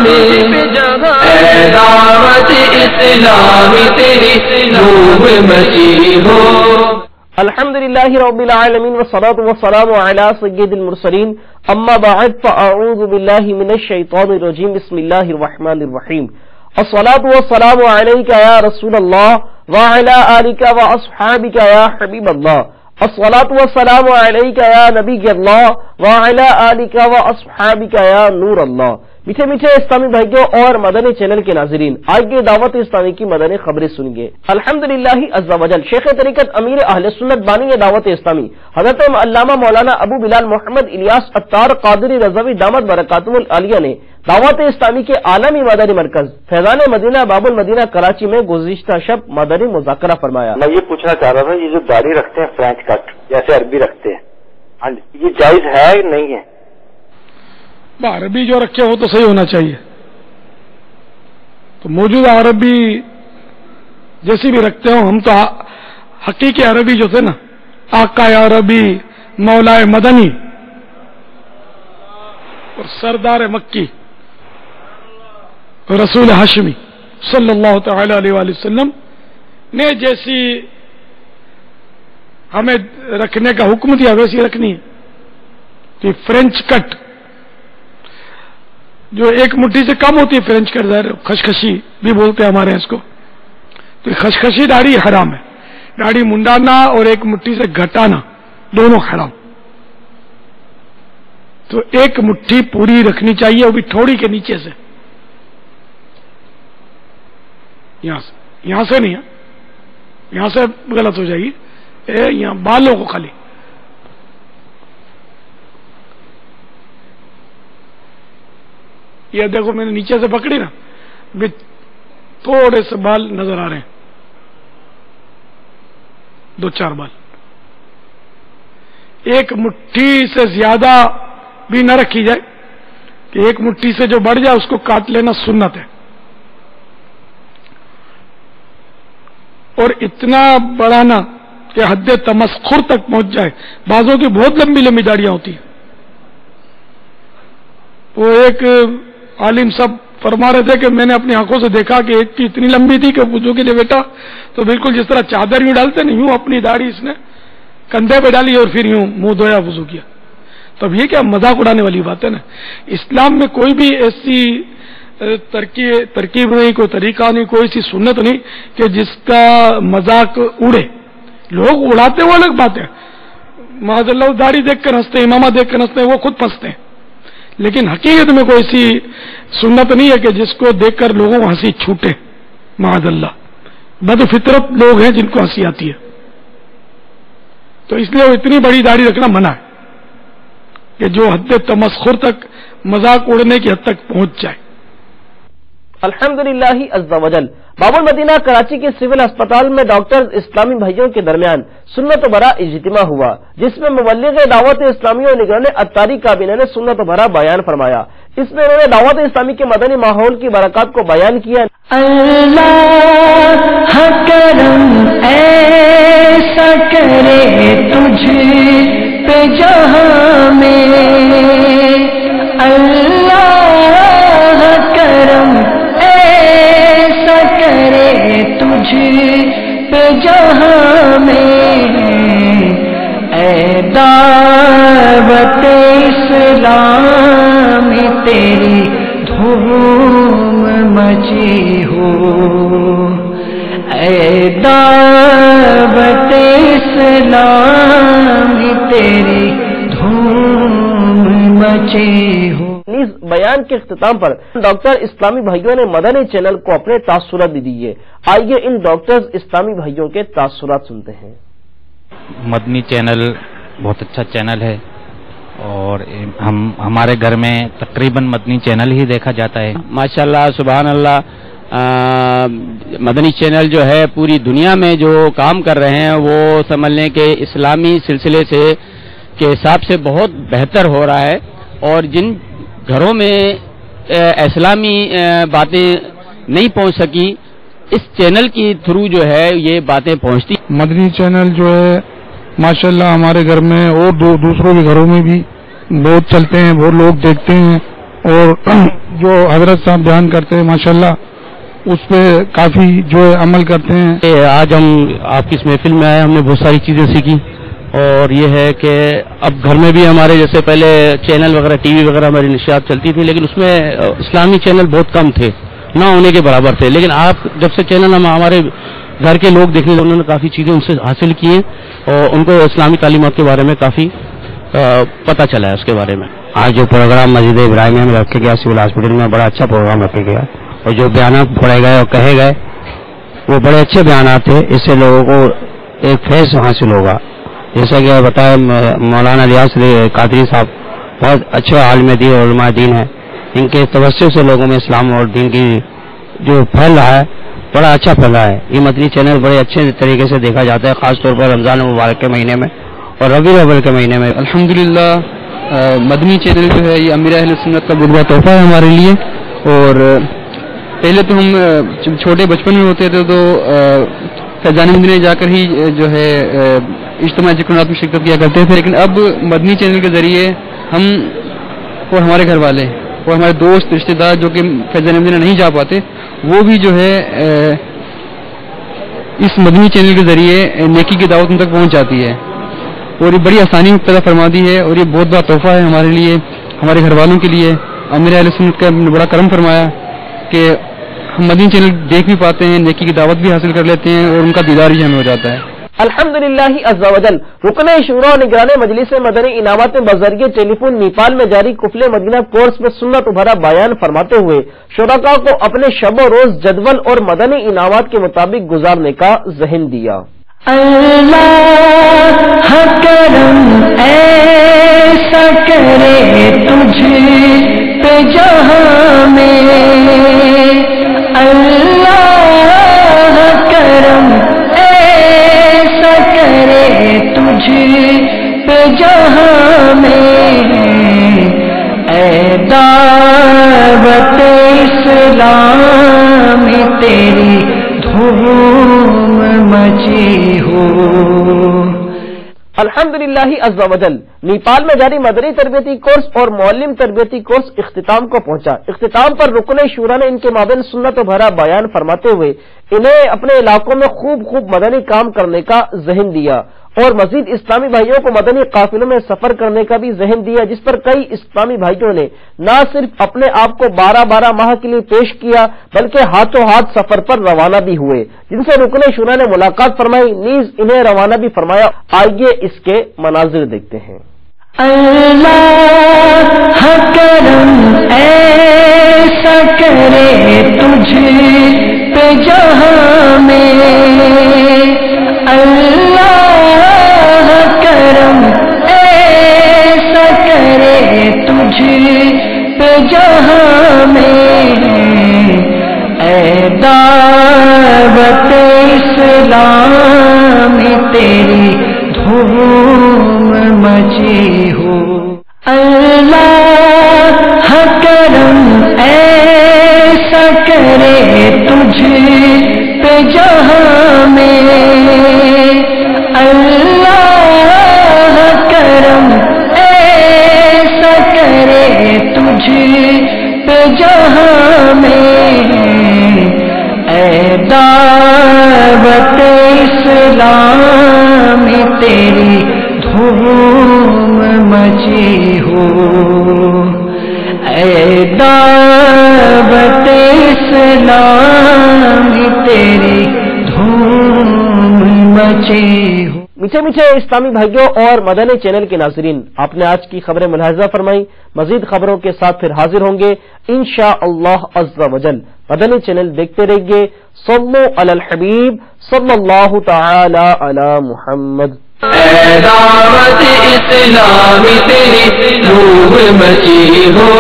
اے دعوت اسلامی تیری دھوم مچی ہو. الحمدللہ رب العالمین والصلاة والسلام علی سید المرسلین اما بعد فاعوذ باللہ من الشیطان الرجیم بسم اللہ الرحمن الرحیم. الصلاة والسلام علیک یا رسول اللہ وعلی آلک واصحابک یا حبیب اللہ. الصلاة والسلام علیک یا نبی اللہ وعلی آلک واصحابک یا نور اللہ. میٹھے میٹھے اسلامی بھائیوں اور مدنی چینل کے ناظرین، آئیے دعوت اسلامی کی مدنی خبریں سنیے. الحمدللہ عز و جل شیخ طریقت امیر اہل سنت بانی دعوت اسلامی حضرت علامہ مولانا ابو بلال محمد الیاس عطار قادری رضوی دامت برکاتہ العالیہ نے دعوت اسلامی کے عالمی مدنی مرکز فیضان مدینہ باب المدینہ کراچی میں گزشتہ شب مدنی مذاکرہ فرمایا. میں یہ پوچھنا چاہ رہا تھا، یہ جو داڑھی رکھتے ہیں فرینچ کٹ جیسے عربی رکھتے ہیں، یہ جائز ہے نہیں ہے؟ عربی جو رکھے ہو تو صحیح ہونا چاہیے. تو موجودہ عربی جیسی بھی رکھتے ہو، ہم تو حقیقی عربی جو تھے نا، آقا عربی مولا مدنی اور سردار مکی رسول ہاشمی صلی اللہ تعالی علیہ وآلہ وسلم نے جیسی ہمیں رکھنے کا حکم دیا ویسی رکھنی ہے. کہ فرینچ کٹ جو ایک مٹھی سے کم ہوتی ہے، فرینچ کٹ ظاہر خشخشی بھی بولتے ہیں ہمارے یہاں اس کو، تو خشخشی داڑھی حرام ہے. داڑھی منڈانا اور ایک مٹھی سے گھٹانا دونوں حرام. تو ایک مٹھی پوری رکھنی چاہیے، وہ بھی تھوڑی کے نیچے سے، یہاں سے نہیں ہے، یہاں سے غلط ہو جائے گی، یہاں بالوں کو خالی. یہ دیکھو میں نے نیچے سے پکڑی نا، تھوڑے سے بال نظر آ رہے ہیں، 2-4 بال. ایک مٹھی سے زیادہ بھی نہ رکھی جائے کہ ایک مٹھی سے جو بڑھ جائے اس کو کاٹ لینا سنت ہے. اور اتنا بڑھانا کہ حد تمسخر تک پہنچ جائے. بعضوں کی بہت لمبی لمبی داڑیاں ہوتی ہیں. وہ ایک عالم صاحب فرما رہے تھے کہ میں نے اپنی آنکھوں سے دیکھا کہ ایک کی اتنی لمبی تھی کہ وضو کے لیے بیٹا تو بالکل جس طرح چادر یوں ڈالتے نا، یوں اپنی داڑھی اس نے کندھے پہ ڈالی اور پھر یوں منہ دھویا وضو کیا. تو اب یہ کیا مذاق اڑانے والی بات ہے نا. اسلام میں کوئی بھی ایسی ترکیب نہیں، کوئی طریقہ نہیں، کوئی ایسی سنت نہیں کہ جس کا مذاق اڑے. لوگ اڑاتے وہ الگ بات ہے، معاذ اللہ داڑھی دیکھ کر ہنستے ہیں، امامہ دیکھ کر ہنستے ہیں، وہ خود پھنستے ہیں. لیکن حقیقت میں کوئی ایسی سنت نہیں ہے کہ جس کو دیکھ کر لوگوں کو ہنسی چھوٹے. معاذ اللہ بد فطرت لوگ ہیں جن کو ہنسی آتی ہے. تو اس لیے وہ اتنی بڑی داڑھی رکھنا منع ہے کہ جو حد تمسخر تک مذاق اڑنے کی حد تک پہنچ جائے. الحمدللہ عز و جل باب المدینہ کراچی کے سول اسپتال میں ڈاکٹر اسلامی بھائیوں کے درمیان سنت و برا اجتماع ہوا، جس میں مبلغ دعوت اسلامی اور نگران عطاری کابینہ نے سنت و برا بیان فرمایا. اس میں انہوں نے دعوت اسلامی کے مدنی ماحول کی برکات کو بیان کیا. اللہ کرم ایسا کرے تجھ پہ جہاں میں، اللہ کرم ایسا کرے تجھ پہ جہاں میں، اے دعوت اسلام تیری دھوم مچی ہو، اے دعوت اسلام تیری دھوم مچی ہو. بیان کے اختتام پر ڈاکٹر اسلامی بھائیوں نے مدنی چینل کو اپنے تاثرات دیے. آئیے ان ڈاکٹر اسلامی بھائیوں کے تاثرات سنتے ہیں. مدنی چینل بہت اچھا چینل ہے اور ہمارے گھر میں تقریباً مدنی چینل ہی دیکھا جاتا ہے. ماشاءاللہ سبحان اللہ. مدنی چینل جو ہے پوری دنیا میں جو کام کر رہے ہیں وہ سمجھ لیں کہ اسلامی سلسلے سے کے حساب سے بہت بہتر ہو رہا ہے. اور جن گھروں میں اسلامی باتیں نہیں پہنچ سکی، اس چینل کی تھرو جو ہے یہ باتیں پہنچتی. مدنی چینل جو ہے ماشاءاللہ ہمارے گھر میں اور دوسروں کے گھروں میں بھی بہت چلتے ہیں، بہت لوگ دیکھتے ہیں. اور جو حضرت صاحب بیان کرتے ہیں ماشاءاللہ اس پہ کافی جو ہے عمل کرتے ہیں. آج ہم آپ کی اس محفل میں آئے, ہم نے بہت ساری چیزیں سیکھی, اور یہ ہے کہ اب گھر میں بھی ہمارے جیسے پہلے چینل وغیرہ ٹی وی وغیرہ ہماری نشریات چلتی تھی, لیکن اس میں اسلامی چینل بہت کم تھے, نہ ہونے کے برابر تھے. لیکن آپ جب سے چینل ہمارے گھر کے لوگ دیکھنے لگے, انہوں نے کافی چیزیں ان سے حاصل کی ہیں اور ان کو اسلامی تعلیمات کے بارے میں کافی پتہ چلا ہے اس کے بارے میں. آج جو پروگرام مسجد ابراہیمیہ میں رکھا گیا سول ہاسپٹل میں, بڑا اچھا پروگرام رکھا گیا, اور جو بیانات پڑھے گئے اور کہے گئے وہ بڑے اچھے بیانات تھے. اس سے لوگوں کو ایک فیض حاصل ہوگا. جیسا کہ بتایا مولانا ریاض قادری صاحب بہت اچھے عالم دین اور علماء دین ہیں, ان کے توسط سے لوگوں میں اسلام اور دین کی جو پھیل رہا ہے بڑا اچھا پھیل رہا ہے. یہ مدنی چینل بڑے اچھے طریقے سے دیکھا جاتا ہے, خاص طور پر رمضان مبارک کے مہینے میں اور ربیع الاول کے مہینے میں. الحمدللہ مدنی چینل جو ہے یہ امیر اہل سنت کا بہت بڑا تحفہ ہے ہمارے لیے. اور پہلے تو ہم جب چھوٹے بچپن میں ہوتے تھے تو فیضان مدینہ جا کر ہی جو ہے اجتماعی ذکرات میں شرکت کیا کرتے تھے, لیکن اب مدنی چینل کے ذریعے ہم اور ہمارے گھر والے اور ہمارے دوست رشتہ دار جو کہ فیضان مدینہ نہیں جا پاتے, وہ بھی جو ہے اس مدنی چینل کے ذریعے نیکی کی دعوت ان تک پہنچ جاتی ہے, اور یہ بڑی آسانی پیدا فرما دی ہے, اور یہ بہت بڑا تحفہ ہے ہمارے لیے, ہمارے گھر والوں کے لیے. امیر اہل سنت کا بڑا کرم فرمایا کہ ہم مدنی چینل دیکھ بھی پاتے ہیں, نیکی کی دعوت بھی حاصل کر لیتے ہیں, اور ان کا دیدار بھی ہمیں ہو جاتا ہے. الحمدللہ عز و جل. رکن شورا و نگران مجلس مدنی انعامات بذریعہ ٹیلی فون نیپال میں جاری قفل مدینہ کورس میں سنت بھرا بیان فرماتے ہوئے شرکاء کو اپنے شب و روز جدول اور مدنی انعامات کے مطابق گزارنے کا ذہن دیا. اللہ کرم ایسا کرے تجھ پہ جہاں میں, اللہ کرم ایسا کرے تجھ پہ جہاں میں, اے دعوت اسلام تیری دھوم مچی ہو. الحمدللہ عز و جل. نیپال میں جاری مدنی تربیتی کورس اور معلم تربیتی کورس اختتام کو پہنچا. اختتام پر رکن شورا نے ان کے مابین سنت و بھرا بیان فرماتے ہوئے انہیں اپنے علاقوں میں خوب مدنی کام کرنے کا ذہن دیا, اور مزید اسلامی بھائیوں کو مدنی قافلوں میں سفر کرنے کا بھی ذہن دیا, جس پر کئی اسلامی بھائیوں نے نہ صرف اپنے آپ کو 12 ماہ کے لیے پیش کیا بلکہ ہاتھوں ہاتھ سفر پر روانہ بھی ہوئے, جن سے رکن شورا نے ملاقات فرمائی, نیز انہیں روانہ بھی فرمایا. آئیے اس کے مناظر دیکھتے ہیں. اللہ کرم ایسا کرے تجھ پہ جہاں میں, اللہ کرم ایسا کرے تجھ پہ جہاں میں, اے دعوت اسلام تیری دھوم مچی ہو. اللہ کرم ایسا کرے تجھ پہ جہاں میں, اللہ کرم ایسا کرے تجھ پہ جہاں میں, اے دعوت اسلام تیری دھوم مچی ہو, اے دعوت اسلام تیری دھوم مچی ہو. میٹھے اسلامی بھائیوں اور مدنی چینل کے ناظرین, آپ نے آج کی خبریں ملاحظہ فرمائی. مزید خبروں کے ساتھ پھر حاضر ہوں گے انشاءاللہ عز و جل. مدنی چینل دیکھتے رہیے. صلو علی الحبیب صلی اللہ تعالی علی محمد. اے دعوت اسلامی تیری دھوم مچی ہو.